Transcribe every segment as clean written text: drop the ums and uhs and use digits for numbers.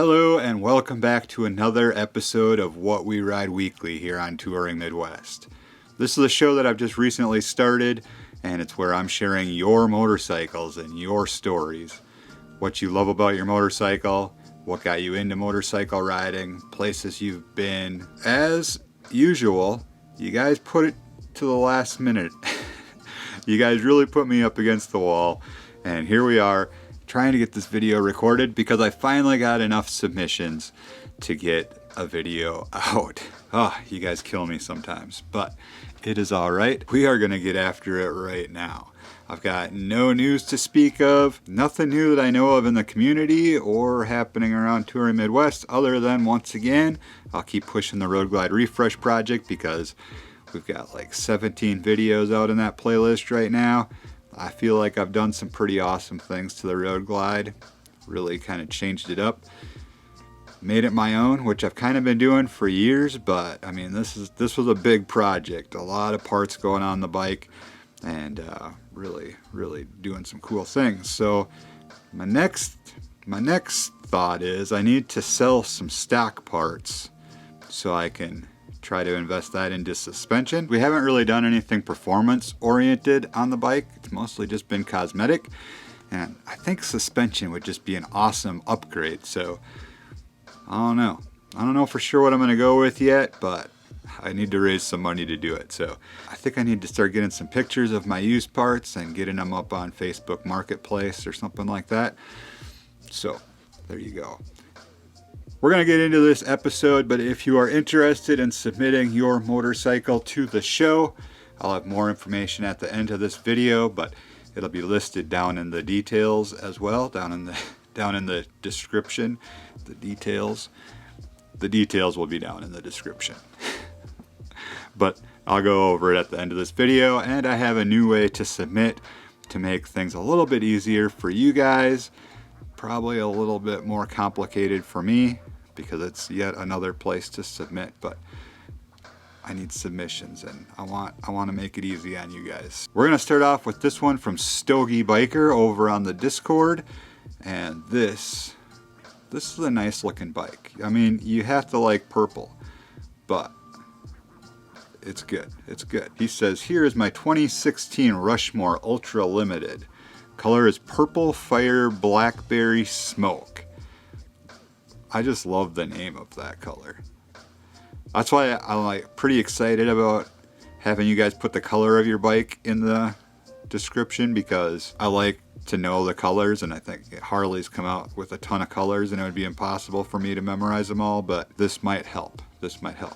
Hello and welcome back to another episode of What We Ride Weekly here on Touring Midwest. This is a show that I've just recently started, and it's where I'm sharing your motorcycles and your stories. What you love about your motorcycle, what got you into motorcycle riding, places you've been. As usual, you guys put it to the last minute. You guys really put me up against the wall, and here we are trying to get this video recorded because I finally got enough submissions to get a video out. Oh, you guys kill me sometimes, but it is all right. We are going to get after it right now. I've got no news to speak of, nothing new that I know of in the community or happening around Touring Midwest, other than, once again, I'll keep pushing the Road Glide Refresh project because we've got like 17 videos out in that playlist right now. I feel like I've done some pretty awesome things to the Road Glide, really kind of changed it up, made it my own, which I've kind of been doing for years, but I mean this was a big project, a lot of parts going on the bike, and really doing some cool things. So my next thought is I need to sell some stock parts so I can try to invest that into suspension. We haven't really done anything performance oriented on the bike. It's mostly just been cosmetic, and I think suspension would just be an awesome upgrade. So I don't know for sure what I'm going to go with yet, but I need to raise some money to do it. So I think I need to start getting some pictures of my used parts and getting them up on Facebook Marketplace or something like that. So there you go. We're going to get into this episode, but if you are interested in submitting your motorcycle to the show, I'll have more information at the end of this video, but it'll be listed down in the details as well, down in the description. The details will be down in the description. But I'll go over it at the end of this video, and I have a new way to submit to make things a little bit easier for you guys. Probably a little bit more complicated for me because it's yet another place to submit, but I need submissions and I want to make it easy on you guys. We're going to start off with this one from Stogie Biker over on the Discord, and this is a nice looking bike. I mean, you have to like purple, but it's good. It's good. He says, here is my 2016 Rushmore Ultra Limited. Color is Purple Fire Blackberry Smoke. I just love the name of that color. That's why I'm like pretty excited about having you guys put the color of your bike in the description, because I like to know the colors, and I think Harleys come out with a ton of colors and it would be impossible for me to memorize them all, but this might help.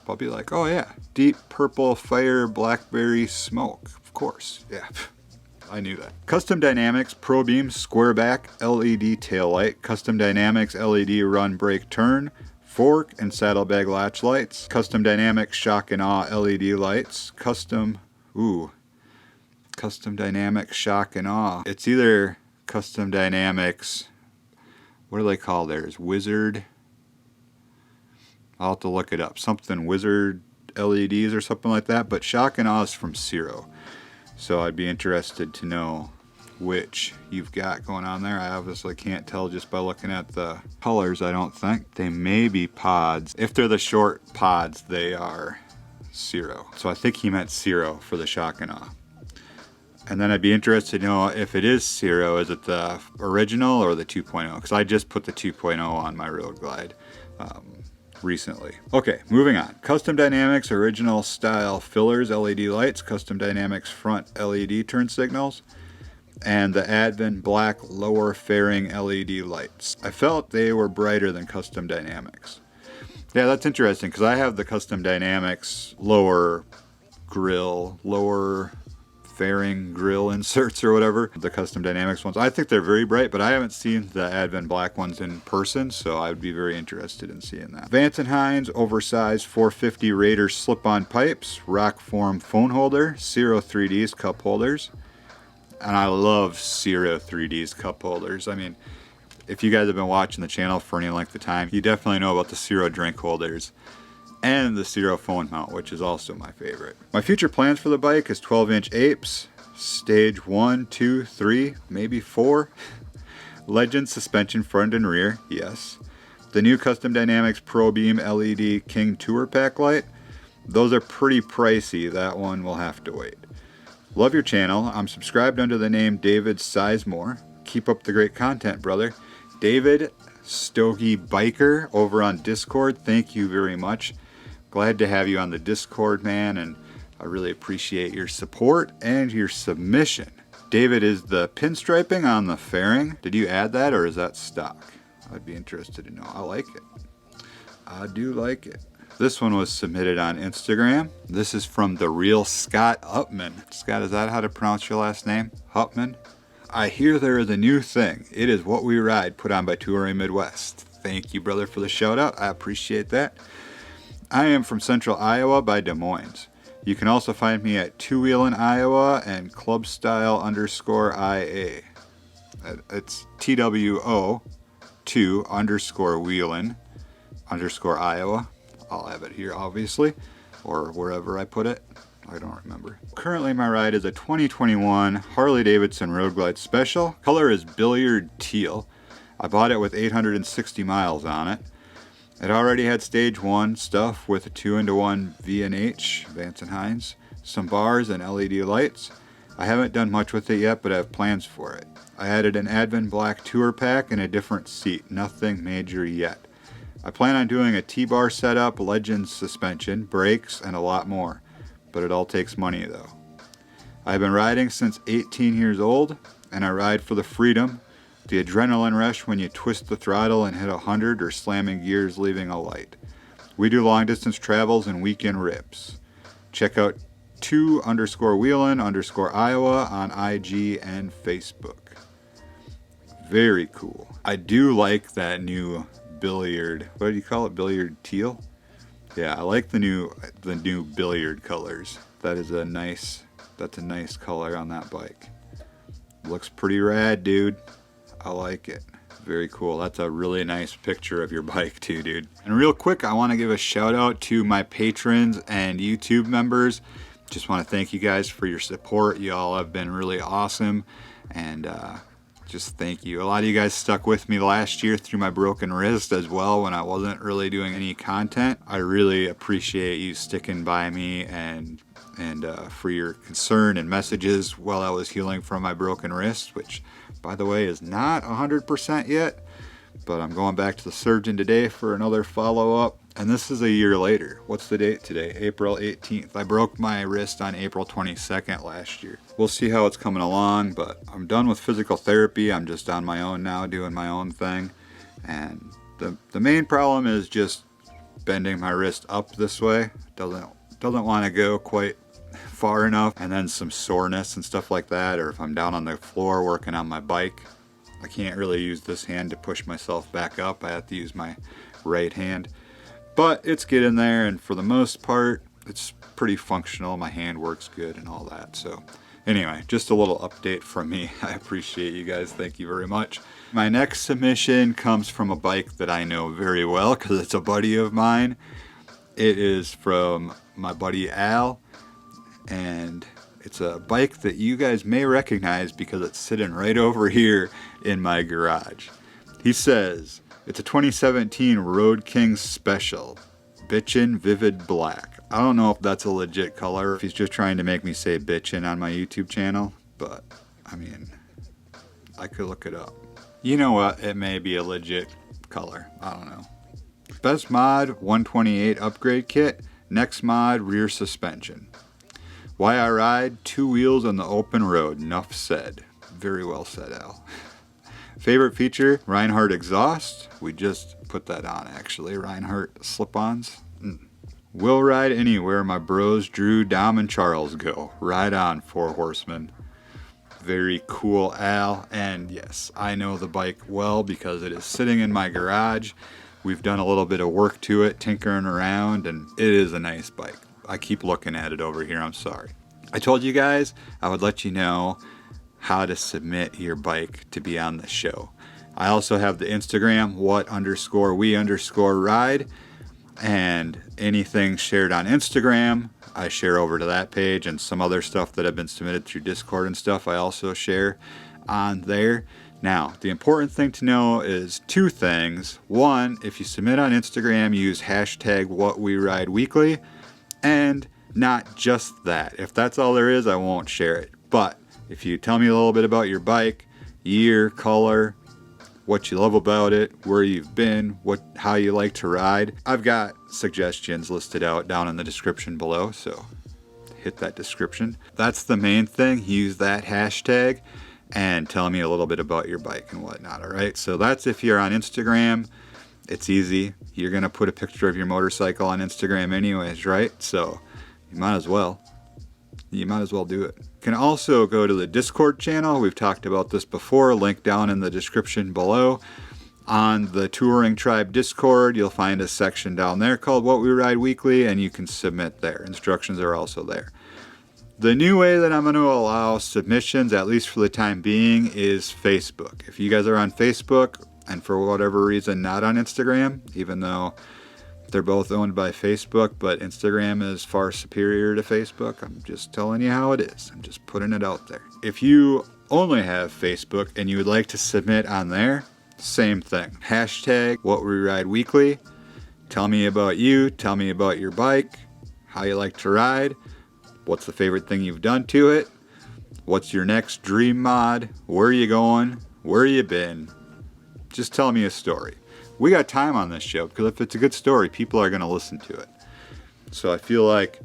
I'll be like, oh yeah, Deep Purple Fire Blackberry Smoke. Of course, yeah. I knew that. Custom Dynamics Pro Beam Square Back LED Taillight. Custom Dynamics LED Run Brake Turn. Fork and saddlebag latch lights. Custom Dynamics Shock and Awe LED lights. Custom Dynamics Shock and Awe. It's either Custom Dynamics, what do they call theirs? Wizard? I'll have to look it up. Something Wizard LEDs or something like that, but Shock and Awe is from Ciro. So I'd be interested to know which you've got going on there. I obviously can't tell just by looking at the colors, I don't think. They may be pods. If they're the short pods, they are Ciro. So I think he meant Ciro for the Shock and Awe. And then I'd be interested to know if it is Ciro, is it the original or the 2.0? Because I just put the 2.0 on my Road Glide recently. Okay, moving on. Custom Dynamics Original Style Fillers LED Lights, Custom Dynamics Front LED Turn Signals, and the Advent Black Lower Fairing LED Lights. I felt they were brighter than Custom Dynamics. Yeah, that's interesting because I have the Custom Dynamics lower grill, lower fairing grill inserts or whatever, the Custom Dynamics ones. I think they're very bright, but I haven't seen the Advent Black ones in person, so I would be very interested in seeing that. Vance & Hines oversized 450 Raider slip-on pipes, rock form phone holder, Ciro 3Ds cup holders, and I love Ciro 3Ds cup holders. I mean, if you guys have been watching the channel for any length of time, you definitely know about the Ciro drink holders and the Ciro phone mount, which is also my favorite. My future plans for the bike is 12-inch apes, stage 1, 2, 3, maybe 4. Legend suspension front and rear, yes. The new Custom Dynamics Pro Beam LED King Tour Pack light, those are pretty pricey. That one will have to wait. Love your channel. I'm subscribed under the name David Sizemore. Keep up the great content, brother. David Stogie Biker over on Discord, thank you very much. Glad to have you on the Discord, man, and I really appreciate your support and your submission. David, is the pinstriping on the fairing, did you add that or is that stock? I'd be interested to know. I like it. I do like it. This one was submitted on Instagram. This is from the real Scott Upman. Scott, is that how to pronounce your last name? Upman? I hear there is a new thing. It is What We Ride, put on by Touring Midwest. Thank you, brother, for the shout out. I appreciate that. I am from Central Iowa by Des Moines. You can also find me at Two Wheelin' Iowa and clubstyle_IA. It's TWO 2_wheelin_Iowa. I'll have it here, obviously, or wherever I put it. I don't remember. Currently, my ride is a 2021 Harley-Davidson Road Glide Special. Color is billiard teal. I bought it with 860 miles on it. It already had stage 1 stuff with a 2-in-1 V&H, Vance & Hines, some bars and LED lights. I haven't done much with it yet, but I have plans for it. I added an Advent Black Tour Pack and a different seat. Nothing major yet. I plan on doing a T-bar setup, Legends suspension, brakes, and a lot more. But it all takes money though. I've been riding since 18 years old, and I ride for the freedom, the adrenaline rush when you twist the throttle and hit 100 or slamming gears leaving a light. We do long distance travels and weekend rips. Check out 2_wheelin_Iowa on IG and Facebook. Very cool. I do like that new billiard, what do you call it, billiard teal? Yeah, I like the new billiard colors. That's a nice color on that bike. Looks pretty rad, dude. I like it. Very cool. That's a really nice picture of your bike too, dude. And real quick, I want to give a shout out to my patrons and YouTube members. Just want to thank you guys for your support. You all have been really awesome, and just thank you. A lot of you guys stuck with me last year through my broken wrist as well when I wasn't really doing any content. I really appreciate you sticking by me and for your concern and messages while I was healing from my broken wrist, which by the way is not 100% yet, but I'm going back to the surgeon today for another follow-up, and this is a year later. What's the date today? April 18th. I broke my wrist on April 22nd last year. We'll see how it's coming along, but I'm done with physical therapy. I'm just on my own now, doing my own thing, and the main problem is just bending my wrist up this way. Doesn't want to go quite far enough, and then some soreness and stuff like that, or if I'm down on the floor working on my bike, I can't really use this hand to push myself back up. I have to use my right hand, but it's getting there, and for the most part it's pretty functional. My hand works good and all that. So anyway, just a little update from me. I appreciate you guys. Thank you very much. My next submission comes from a bike that I know very well because it's a buddy of mine. It is from my buddy Al, and it's a bike that you guys may recognize because it's sitting right over here in my garage. He says, it's a 2017 Road King Special, Bitchin' Vivid Black. I don't know if that's a legit color, if he's just trying to make me say bitchin' on my YouTube channel, but I mean, I could look it up. You know what, it may be a legit color, I don't know. Best mod, 128 upgrade kit. Next mod, rear suspension. Why I ride, 2 wheels on the open road, nuff said. Very well said, Al. Favorite feature, Reinhardt exhaust. We just put that on actually, Reinhardt slip-ons. Will ride anywhere my bros Drew, Dom, and Charles go. Ride on, 4 horsemen. Very cool, Al. And yes, I know the bike well because it is sitting in my garage. We've done a little bit of work to it, tinkering around, and it is a nice bike. I keep looking at it over here, I'm sorry. I told you guys I would let you know how to submit your bike to be on the show. I also have the Instagram, what_we_ride, and anything shared on Instagram, I share over to that page, and some other stuff that have been submitted through Discord and stuff I also share on there. Now, the important thing to know is two things. One, if you submit on Instagram, use hashtag #WhatWeRideWeekly, and not just that. If that's all there is, I won't share it. But if you tell me a little bit about your bike, year, color, what you love about it, where you've been, how you like to ride, I've got suggestions listed out down in the description below, so hit that description. That's the main thing. Use that hashtag and tell me a little bit about your bike and whatnot, all right? So that's if you're on Instagram. It's easy. You're going to put a picture of your motorcycle on Instagram anyways, right? So you might as well. You might as well do it. You can also go to the Discord channel. We've talked about this before. Link down in the description below. On the Touring Tribe Discord, you'll find a section down there called What We Ride Weekly, and you can submit there. Instructions are also there. The new way that I'm going to allow submissions, at least for the time being, is Facebook. If you guys are on Facebook and for whatever reason not on Instagram, even though they're both owned by Facebook, but Instagram is far superior to Facebook, I'm just telling you how it is. I'm just putting it out there. If you only have Facebook and you would like to submit on there, same thing. Hashtag #WhatWeRideWeekly. Tell me about you. Tell me about your bike, how you like to ride. What's the favorite thing you've done to it? What's your next dream mod? Where are you going? Where you been? Just tell me a story. We got time on this show because if it's a good story, people are going to listen to it. So I feel like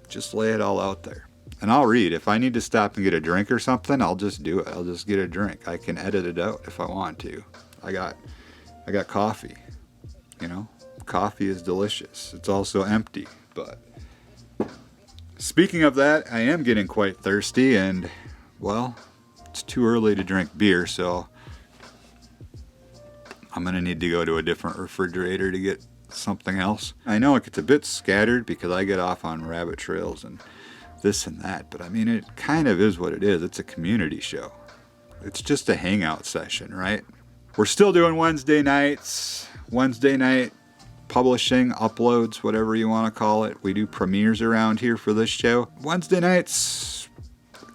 just lay it all out there. And I'll read. If I need to stop and get a drink or something, I'll just do it. I'll just get a drink. I can edit it out if I want to. I got coffee. You know, coffee is delicious. It's also empty, but speaking of that, I am getting quite thirsty, and, well, it's too early to drink beer, so I'm going to need to go to a different refrigerator to get something else. I know it gets a bit scattered because I get off on rabbit trails and this and that, but I mean, it kind of is what it is. It's a community show. It's just a hangout session, right? We're still doing Wednesday nights, Wednesday night publishing, uploads, whatever you want to call it. We do premieres around here for this show. Wednesday nights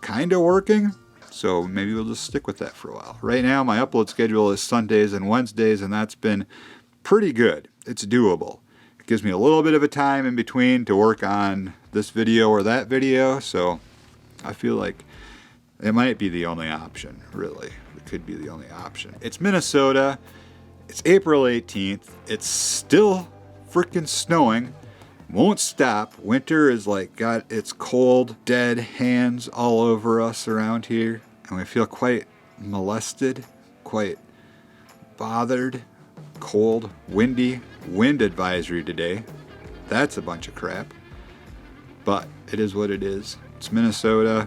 kind of working, so maybe we'll just stick with that for a while. Right now my upload schedule is Sundays and Wednesdays, and that's been pretty good. It's doable. It gives me a little bit of a time in between to work on this video or that video, so I feel like it might be the only option, really. It could be the only option. It's Minnesota. It's April 18th. It's still freaking snowing. Won't stop. Winter is like got its cold, dead hands all over us around here. And we feel quite molested, quite bothered, cold, windy. Wind advisory today. That's a bunch of crap. But it is what it is. It's Minnesota.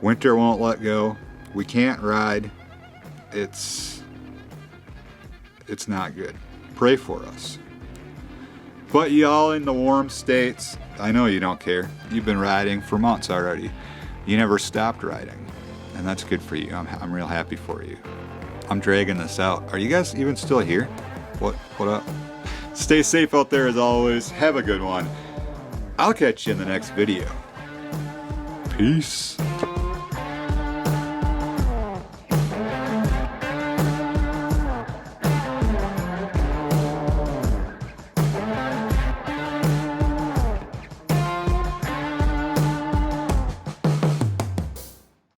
Winter won't let go. We can't ride. It's not good. Pray for us. But y'all in the warm states, I know you don't care. You've been riding for months already. You never stopped riding. And that's good for you. I'm real happy for you. I'm dragging this out. Are you guys even still here? What up? Stay safe out there as always. Have a good one. I'll catch you in the next video. Peace.